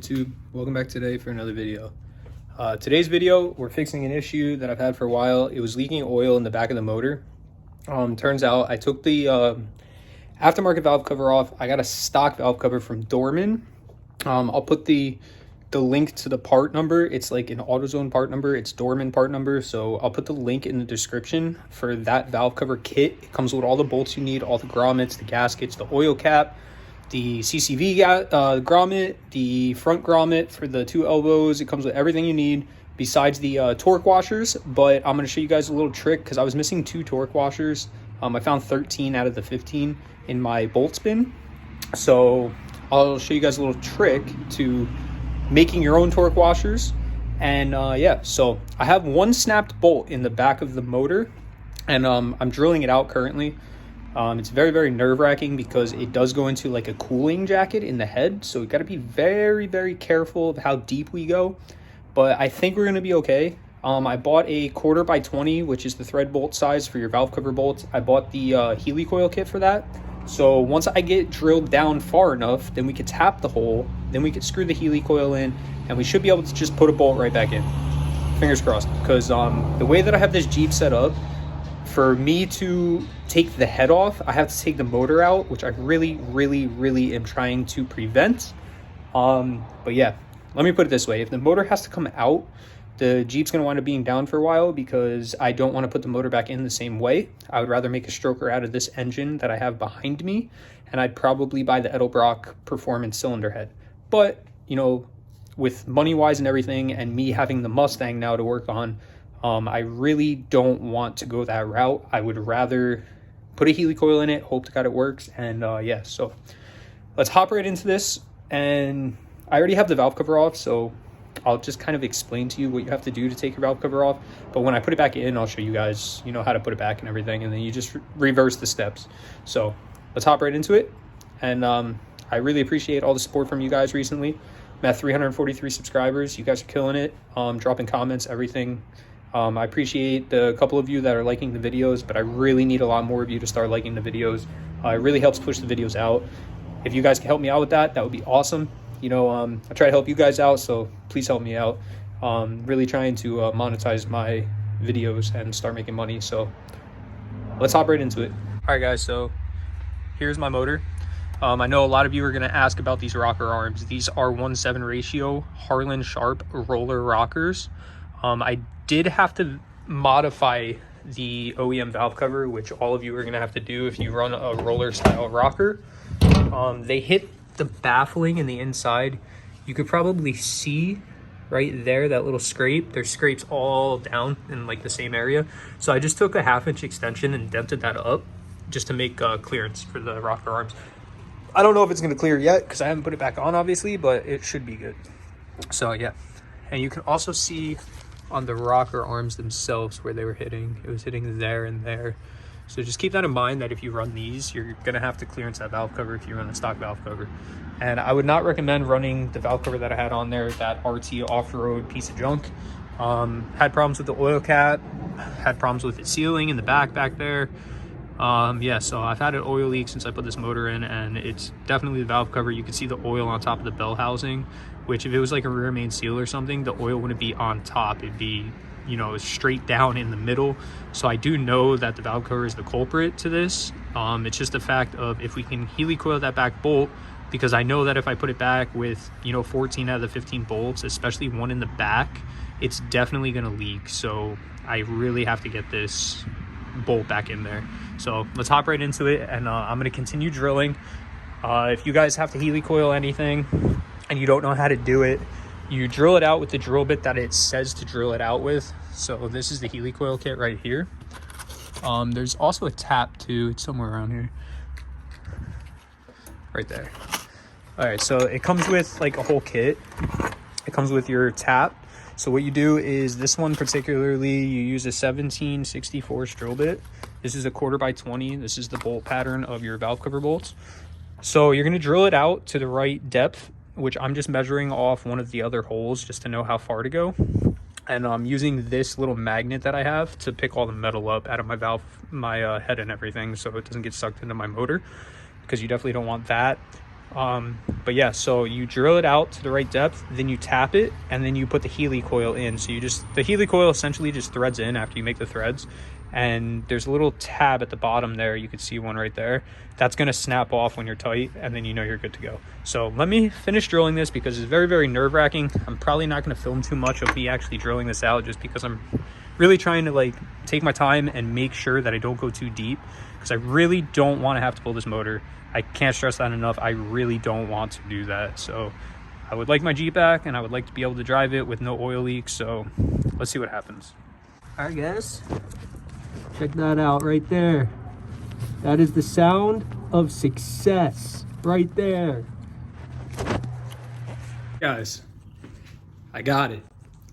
YouTube? Welcome back today for another video. Today's video, we're fixing an issue that I've had for a while. It was leaking oil in the back of the motor. Turns out I took the aftermarket valve cover off. I got a stock valve cover from Dorman. I'll put the link to the part number. It's like an AutoZone part number. It's Dorman part number. So I'll put the link in the description for that valve cover kit. It comes with all the bolts you need, all the grommets, the gaskets, the oil cap, the CCV grommet, the front grommet for the two elbows. It comes with everything you need besides the torque washers. But I'm going to show you guys a little trick because I was missing 2 torque washers. I found 13 out of the 15 in my bolts bin. So I'll show you guys a little trick to making your own torque washers. And yeah, so I have one snapped bolt in the back of the motor, and I'm drilling it out currently. It's very nerve-wracking because it does go into like a cooling jacket in the head, so we got to be very careful of how deep we go, but I think we're going to be okay. I bought a 1/4 by 20, which is the thread bolt size for your valve cover bolts. I bought the helicoil kit for that. So once I get drilled down far enough, then we could tap the hole, then we could screw the helicoil in, and we should be able to just put a bolt right back in. Fingers crossed, because the way that I have this Jeep set up, for me to take the head off, I have to take the motor out, which I really am trying to prevent. But yeah, let me put it this way. If the motor has to come out, the Jeep's going to wind up being down for a while because I don't want to put the motor back in the same way. I would rather make a stroker out of this engine that I have behind me, and I'd probably buy the Edelbrock Performance cylinder head. But, you know, with money-wise and everything, and me having the Mustang now to work on, I really don't want to go that route. I would rather put a helicoil in it, hope to God it works, and yeah, so let's hop right into this. And I already have the valve cover off, so I'll just kind of explain to you what you have to do to take your valve cover off. But when I put it back in, I'll show you guys, you know, how to put it back and everything, and then you just reverse the steps. So let's hop right into it. And I really appreciate all the support from you guys recently. I'm at 343 subscribers. You guys are killing it, dropping comments, everything. I appreciate the couple of you that are liking the videos, but I really need a lot more of you to start liking the videos. It really helps push the videos out. If you guys can help me out with that, that would be awesome. You know, I try to help you guys out, so please help me out. Really trying to monetize my videos and start making money. So let's hop right into it. All right, guys, so here's my motor. I know a lot of you are going to ask about these rocker arms. These are 1:7 ratio Harlan Sharp roller rockers. I did have to modify the OEM valve cover, which all of you are going to have to do if you run a roller style rocker. They hit the baffling in the inside. You could probably see right there that little scrape. There's scrapes all down in like the same area. So I just took a 1/2 inch extension and dented that up just to make clearance for the rocker arms. I don't know if it's going to clear yet because I haven't put it back on, obviously, but it should be good. So yeah, and you can also see on the rocker arms themselves where they were hitting. It was hitting there and there. So just keep that in mind that if you run these, you're going to have to clearance that valve cover if you run a stock valve cover. And I would not recommend running the valve cover that I had on there, that RT off-road piece of junk. Had problems with the oil cap, had problems with it sealing in the back there. Yeah, so I've had an oil leak since I put this motor in, and it's definitely the valve cover. You can see the oil on top of the bell housing, which if it was like a rear main seal or something, the oil wouldn't be on top. It'd be, you know, straight down in the middle. So I do know that the valve cover is the culprit to this. It's just a fact of if we can helicoil that back bolt, because I know that if I put it back with, you know, 14 out of the 15 bolts, especially one in the back, it's definitely going to leak. So I really have to get this bolt back in there. So let's hop right into it, and I'm going to continue drilling. If you guys have to helicoil anything and you don't know how to do it, you drill it out with the drill bit that it says to drill it out with. So this is the helicoil kit right here. There's also a tap too. It's somewhere around here. Right there. All right, so it comes with like a whole kit. It comes with your tap. So what you do is, this one particularly, you use a 1764 drill bit. This is a 1/4 by 20. This is the bolt pattern of your valve cover bolts. So you're going to drill it out to the right depth, which I'm just measuring off one of the other holes just to know how far to go. And I'm using this little magnet that I have to pick all the metal up out of my valve, my head and everything, so it doesn't get sucked into my motor, because you definitely don't want that. But yeah, so you drill it out to the right depth, then you tap it, and then you put the Healy coil in. So the Healy coil essentially just threads in after you make the threads, and there's a little tab at the bottom there. You can see one right there. That's going to snap off when you're tight, and then you know you're good to go. So let me finish drilling this because it's very, very nerve-wracking. I'm probably not going to film too much of me actually drilling this out just because I'm really trying to like take my time and make sure that I don't go too deep, because I really don't want to have to pull this motor. I can't stress that enough. I really don't want to do that. So I would like my Jeep back, and I would like to be able to drive it with no oil leaks. So let's see what happens. All right, guys, check that out right there. That is the sound of success right there. Guys, I got it.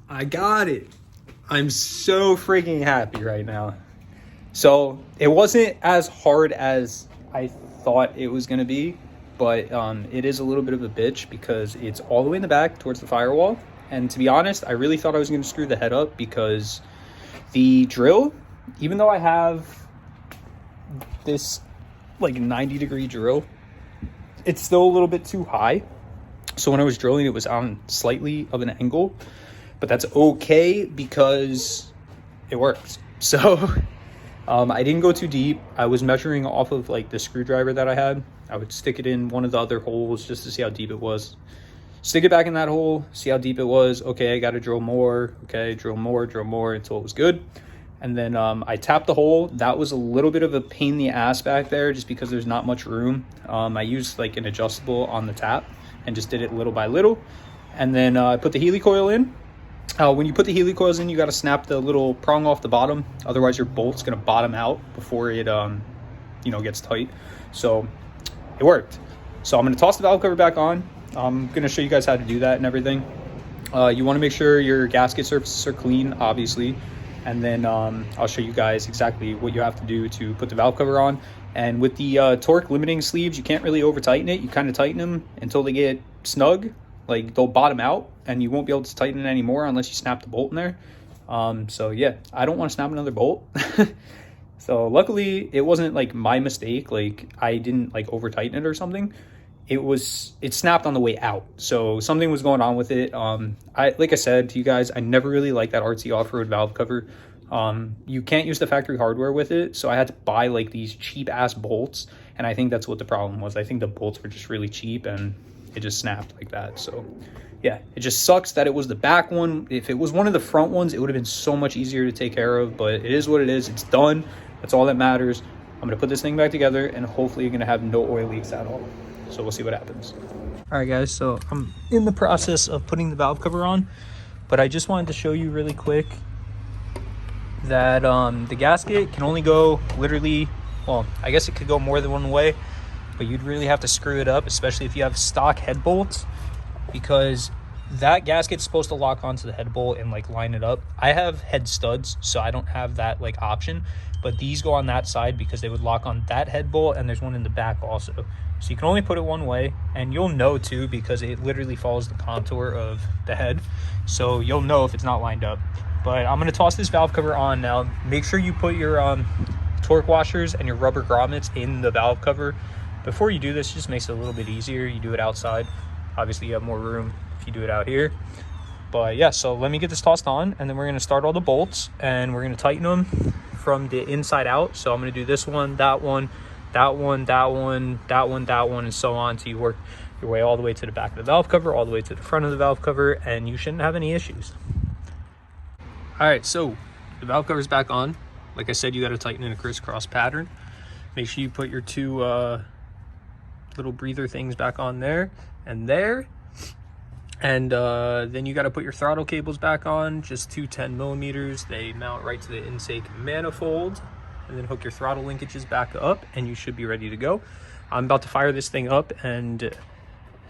I got it. I'm so freaking happy right now. So it wasn't as hard as I thought it was going to be, but it is a little bit of a bitch because it's all the way in the back towards the firewall. And to be honest, I really thought I was going to screw the head up because the drill, even though I have this like 90-degree drill, it's still a little bit too high. So when I was drilling, it was on slightly of an angle, but that's okay because it works. So I didn't go too deep. I was measuring off of like the screwdriver that I had. I would stick it in one of the other holes just to see how deep it was. Stick it back in that hole, see how deep it was. Okay, I got to drill more. Okay, drill more until it was good. And then I tapped the hole. That was a little bit of a pain in the ass back there just because there's not much room. I used like an adjustable on the tap and just did it little by little. And then I put the Healy coil in. When you put the Healy coils in, you got to snap the little prong off the bottom. Otherwise, your bolt's going to bottom out before it, gets tight. So it worked. So I'm going to toss the valve cover back on. I'm going to show you guys how to do that and everything. You want to make sure your gasket surfaces are clean, obviously. And then I'll show you guys exactly what you have to do to put the valve cover on. And with the torque limiting sleeves, you can't really over tighten it. You kind of tighten them until they get snug. Like they'll bottom out and you won't be able to tighten it anymore unless you snap the bolt in there. So yeah, I don't want to snap another bolt. So luckily it wasn't like my mistake. Like I didn't like over tighten it or something. It snapped on the way out. So something was going on with it. Like I said to you guys, I never really liked that RC off-road valve cover. You can't use the factory hardware with it. So I had to buy like these cheap ass bolts. And I think that's what the problem was. I think the bolts were just really cheap and it just snapped like that. So yeah, it just sucks that it was the back one. If it was one of the front ones, it would have been so much easier to take care of, but it is what it is. It's done. That's all that matters. I'm going to put this thing back together and hopefully you're going to have no oil leaks at all. So we'll see what happens. All right, guys. So I'm in the process of putting the valve cover on, but I just wanted to show you really quick that the gasket can only go literally, well, I guess it could go more than one way, but you'd really have to screw it up, especially if you have stock head bolts, because that gasket's supposed to lock onto the head bolt and like line it up. I have head studs, so I don't have that like option, but these go on that side because they would lock on that head bolt, and there's one in the back also. So you can only put it one way, and you'll know too because it literally follows the contour of the head. So you'll know if it's not lined up. But I'm going to toss this valve cover on now. Make sure you put your torque washers and your rubber grommets in the valve cover. Before you do this, it just makes it a little bit easier. You do it outside. Obviously, you have more room if you do it out here. But yeah, so let me get this tossed on, and then we're going to start all the bolts, and we're going to tighten them from the inside out. So I'm going to do this one, that one, that one, that one, that one, that one, and so on. So you work your way all the way to the back of the valve cover, all the way to the front of the valve cover, and you shouldn't have any issues. All right, so the valve cover is back on. Like I said, you got to tighten in a crisscross pattern. Make sure you put your two little breather things back on there and there. And then you got to put your throttle cables back on, just two 10mm. They mount right to the intake manifold. And then hook your throttle linkages back up, and you should be ready to go. I'm about to fire this thing up and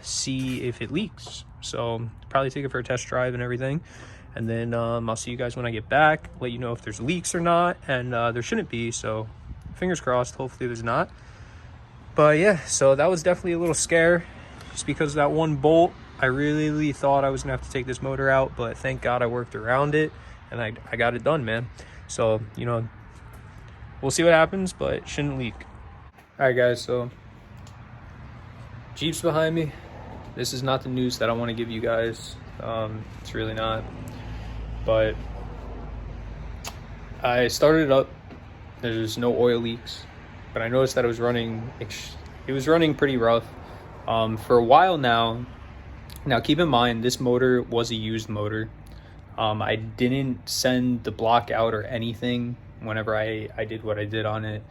see if it leaks. So probably take it for a test drive and everything. And then I'll see you guys when I get back, let you know if there's leaks or not. And there shouldn't be, so fingers crossed, hopefully there's not. But yeah, so that was definitely a little scare just because of that one bolt. I really thought I was gonna have to take this motor out, but thank God I worked around it and I got it done, man. So, you know, we'll see what happens, but it shouldn't leak. All right, guys, so Jeep's behind me. This is not the news that I want to give you guys. It's really not. But I started it up. There's no oil leaks, but I noticed that it was running pretty rough for a while now. Now keep in mind, this motor was a used motor. I didn't send the block out or anything whenever I did what I did on it.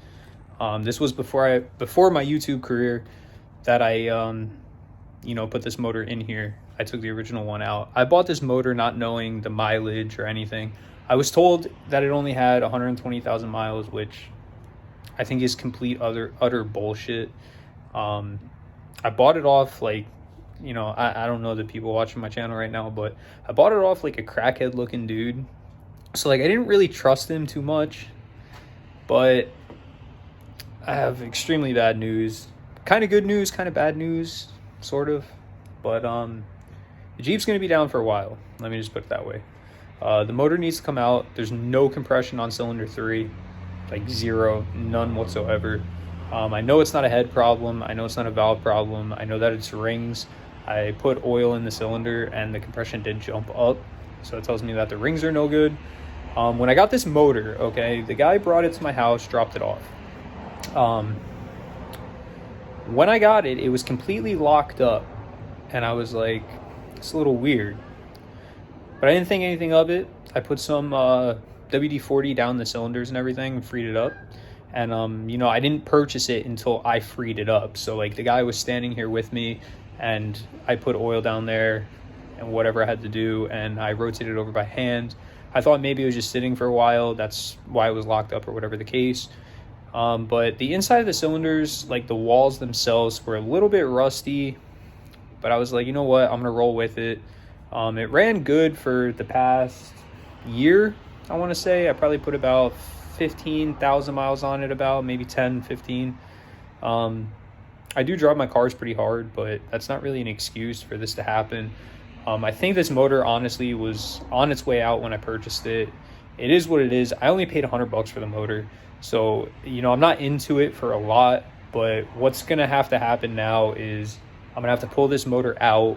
This was before my YouTube career that I put this motor in here. I took the original one out. I bought this motor not knowing the mileage or anything. I was told that it only had 120,000 miles, which I think is complete utter bullshit. I bought it off I don't know the people watching my channel right now, but I bought it off like a crackhead looking dude. So I didn't really trust him too much, but I have extremely bad news. Kind of good news, kind of bad news, sort of. But the Jeep's going to be down for a while. Let me just put it that way. The motor needs to come out. There's no compression on cylinder 3, like zero, none whatsoever. I know it's not a head problem. I know it's not a valve problem. I know that it's rings. I put oil in the cylinder and the compression did jump up. So it tells me that the rings are no good. When I got this motor, okay, the guy brought it to my house, dropped it off. When I got it, it was completely locked up. And I was like, it's a little weird. But I didn't think anything of it. I put some WD-40 down the cylinders and everything and freed it up. And, I didn't purchase it until I freed it up. So, the guy was standing here with me, and I put oil down there and whatever I had to do, and I rotated it over by hand. I thought maybe it was just sitting for a while. That's why it was locked up or whatever the case. But the inside of the cylinders, the walls themselves, were a little bit rusty. But I was like, you know what? I'm going to roll with it. It ran good for the past year, I want to say. I probably put about 15,000 miles on it, about maybe 10, 15. I do drive my cars pretty hard, but that's not really an excuse for this to happen. I think this motor honestly was on its way out when I purchased it. It is what it is. I only paid $100 for the motor. So, I'm not into it for a lot, but what's going to have to happen now is I'm going to have to pull this motor out.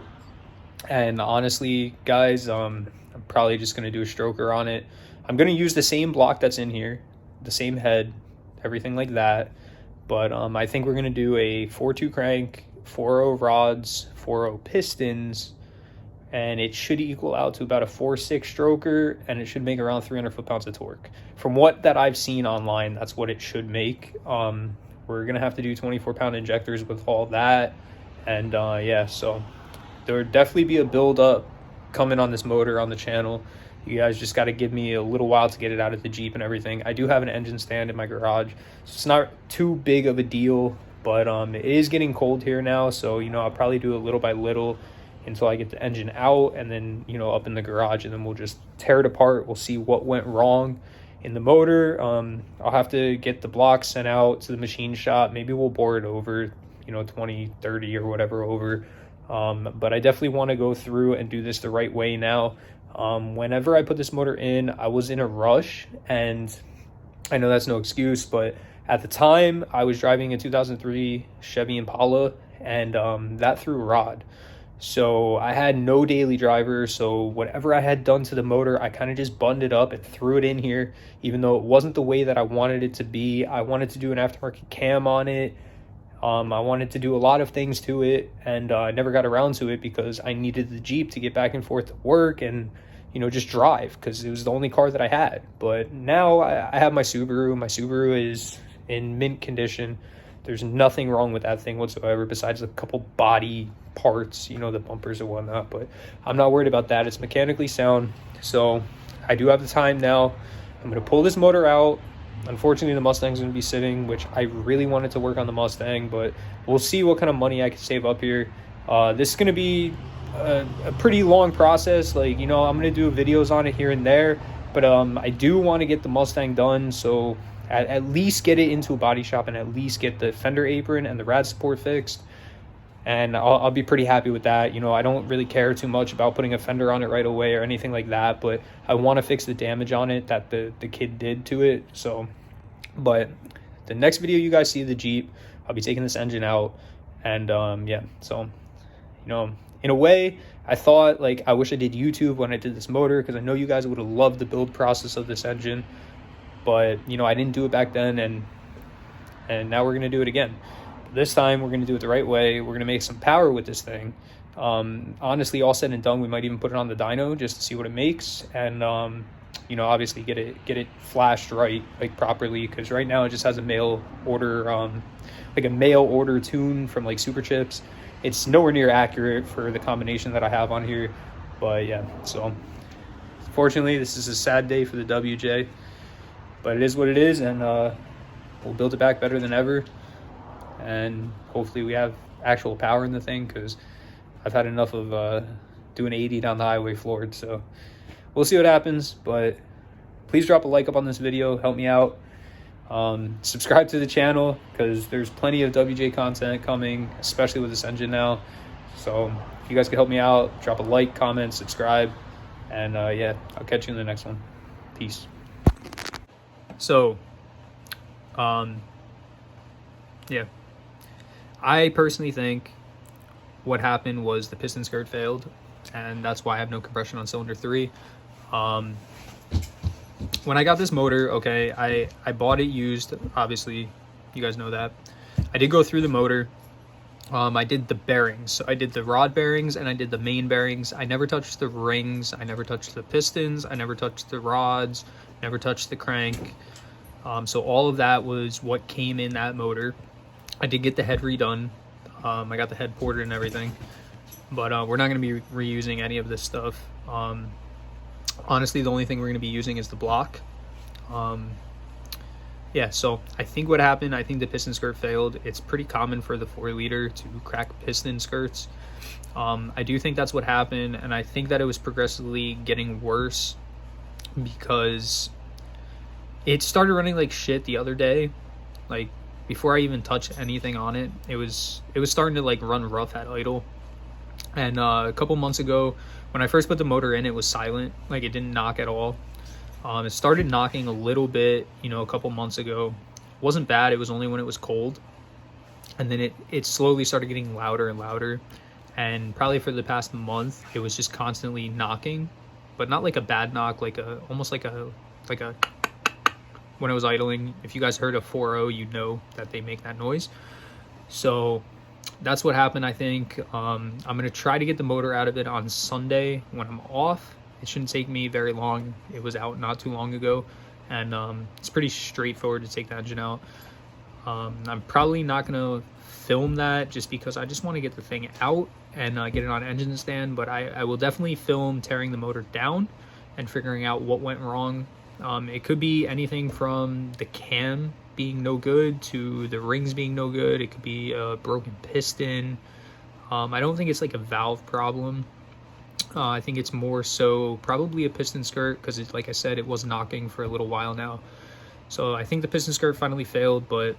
And honestly, guys, I'm probably just going to do a stroker on it. I'm going to use the same block that's in here, the same head, everything like that. But I think we're going to do a 4.2 crank, 4.0 rods, 4.0 pistons, and it should equal out to about a 4.6 stroker, and it should make around 300 foot-pounds of torque. From what that I've seen online, that's what it should make. We're going to have to do 24-pound injectors with all that. And so there would definitely be a build-up coming on this motor on the channel. You guys just got to give me a little while to get it out of the Jeep and everything. I do have an engine stand in my garage, so it's not too big of a deal, but it is getting cold here now, so I'll probably do it little by little until I get the engine out, and then up in the garage, and then we'll just tear it apart. We'll see what went wrong in the motor. I'll have to get the blocks sent out to the machine shop. Maybe we'll bore it over 20, 30 or whatever over. But I definitely want to go through and do this the right way now. Whenever I put this motor in, I was in a rush, and I know that's no excuse, but at the time I was driving a 2003 Chevy Impala, and that threw a rod. So I had no daily driver, so whatever I had done to the motor, I kind of just buttoned it up and threw it in here, even though it wasn't the way that I wanted it to be. I wanted to do an aftermarket cam on it. I wanted to do a lot of things to it, and I never got around to it because I needed the Jeep to get back and forth to work and, just drive, because it was the only car that I had. But now I have my Subaru. My Subaru is in mint condition. There's nothing wrong with that thing whatsoever besides a couple body parts, the bumpers and whatnot. But I'm not worried about that. It's mechanically sound. So I do have the time now. I'm going to pull this motor out. Unfortunately, the Mustang's going to be sitting, which I really wanted to work on the Mustang, but we'll see what kind of money I can save up here. This is going to be a pretty long process. I'm going to do videos on it here and there, but I do want to get the Mustang done, so at least get it into a body shop and at least get the fender apron and the rad support fixed. And I'll be pretty happy with that. I don't really care too much about putting a fender on it right away or anything like that, but I want to fix the damage on it that the kid did to it. So, but the next video you guys see of the Jeep, I'll be taking this engine out, And yeah, so, you know, in a way, I thought, like, I wish I did YouTube when I did this motor, because I know you guys would have loved the build process of this engine. But, you know, I didn't do it back then, and now we're going to do it again. This time, we're going to do it the right way. We're going to make some power with this thing. Honestly, all said and done, we might even put it on the dyno just to see what it makes. And, you know, obviously get it flashed right, like, properly, because right now it just has a mail order, like a mail order tune from, like, Super Chips. It's nowhere near accurate for the combination that I have on here. But, yeah, so fortunately, this is a sad day for the WJ. But it is what it is, and we'll build it back better than ever. And hopefully we have actual power in the thing, because I've had enough of doing 80 down the highway floored. So we'll see what happens, but please drop a like up on this video. Help me out. Subscribe to the channel, because there's plenty of WJ content coming, especially with this engine now. So if you guys can help me out, drop a like, comment, subscribe, and yeah, I'll catch you in the next one. Peace. So, yeah, I personally think what happened was the piston skirt failed, and that's why I have no compression on cylinder 3. When I got this motor, okay, I bought it used, obviously, you guys know that. I did go through the motor. I did the bearings. So I did the rod bearings and I did the main bearings. I never touched the rings. I never touched the pistons. I never touched the rods. Never touched the crank. So all of that was what came in that motor. I did get the head redone. I got the head ported and everything. But we're not going to be reusing any of this stuff. Honestly, the only thing we're going to be using is the block. Yeah, so I think what happened, I think the piston skirt failed. It's pretty common for the 4-liter to crack piston skirts. I do think that's what happened, and I think that it was progressively getting worse because it started running like shit the other day. Like, before I even touched anything on it, it was starting to like run rough at idle. And a couple months ago, when I first put the motor in, it was silent. Like, it didn't knock at all. It started knocking a little bit, you know, a couple months ago. It wasn't bad. It was only when it was cold. And then it slowly started getting louder and louder. And probably for the past month, it was just constantly knocking, but not like a bad knock, like almost like a when it was idling. If you guys heard a 4.0, you'd know that they make that noise. So that's what happened, I think. I'm going to try to get the motor out of it on Sunday when I'm off. It shouldn't take me very long. It was out not too long ago, and it's pretty straightforward to take the engine out. I'm probably not going to film that just because I just want to get the thing out and get it on engine stand, but I will definitely film tearing the motor down and figuring out what went wrong. It could be anything from the cam being no good to the rings being no good. It could be a broken piston. I don't think it's like a valve problem. I think it's more so probably a piston skirt, because like I said, it was knocking for a little while now. So I think the piston skirt finally failed, but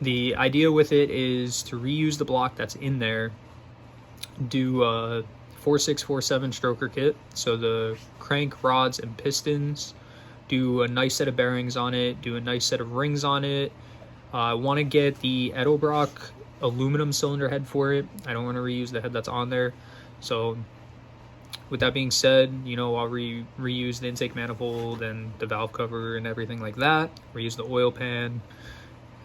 the idea with it is to reuse the block that's in there, do a 4647 stroker kit, so the crank, rods, and pistons, do a nice set of bearings on it, do a nice set of rings on it. I want to get the Edelbrock aluminum cylinder head for it. I don't want to reuse the head that's on there. So with that being said, you know, I'll reuse the intake manifold and the valve cover and everything like that. Reuse the oil pan,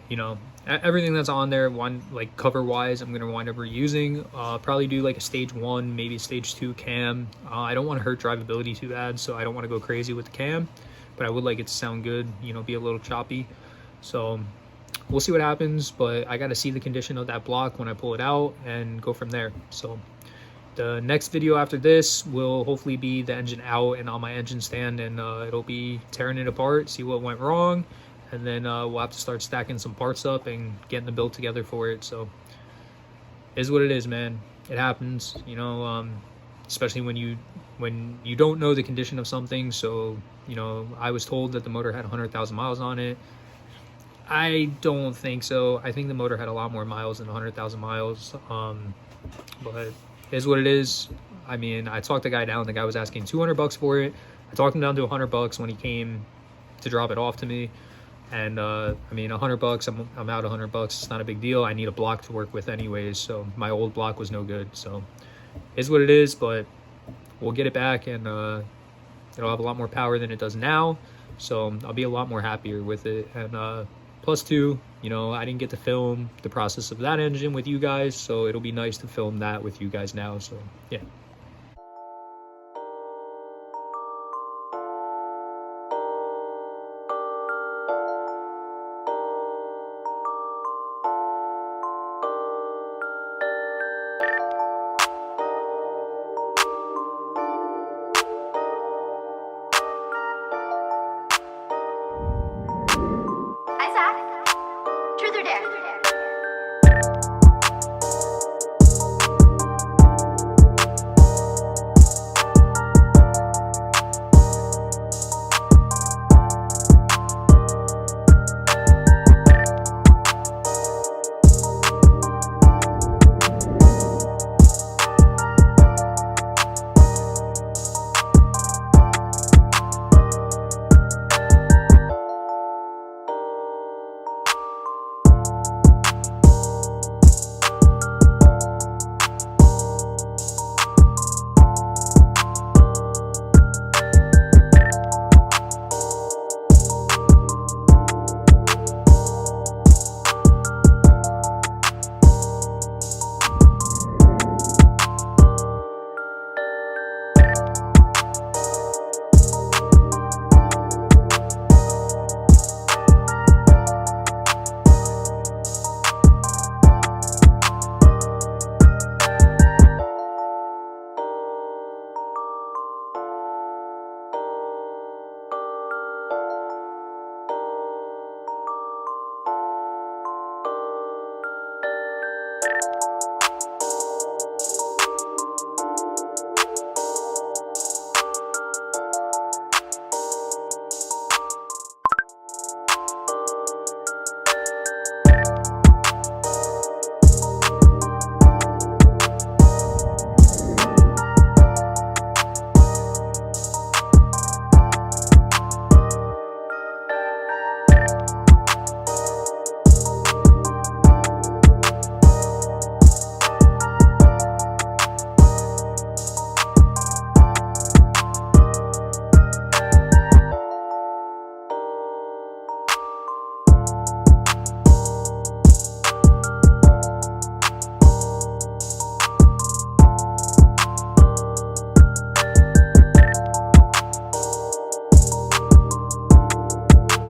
you know, everything that's on there, one like cover wise, I'm going to wind up reusing. Probably do like a stage 1, maybe a stage 2 cam. I don't want to hurt drivability too bad, so I don't want to go crazy with the cam, but I would like it to sound good, you know, be a little choppy. So we'll see what happens, but I got to see the condition of that block when I pull it out and go from there. So the next video after this will hopefully be the engine out and on my engine stand, and it'll be tearing it apart, see what went wrong, and then we'll have to start stacking some parts up and getting the build together for it. So it is what it is, man. It happens, you know, especially when you don't know the condition of something. So, you know, I was told that the motor had 100,000 miles on it. I don't think so. I think the motor had a lot more miles than 100,000 miles. But it is what it is. I mean, I talked the guy down. The guy was asking $200 for it. I talked him down to $100 when he came to drop it off to me. And I mean, $100, I'm out $100. It's not a big deal. I need a block to work with anyways, so my old block was no good. So it's what it is, but we'll get it back, and it'll have a lot more power than it does now. So I'll be a lot more happier with it. And plus two, you know, I didn't get to film the process of that engine with you guys, so it'll be nice to film that with you guys now. So yeah.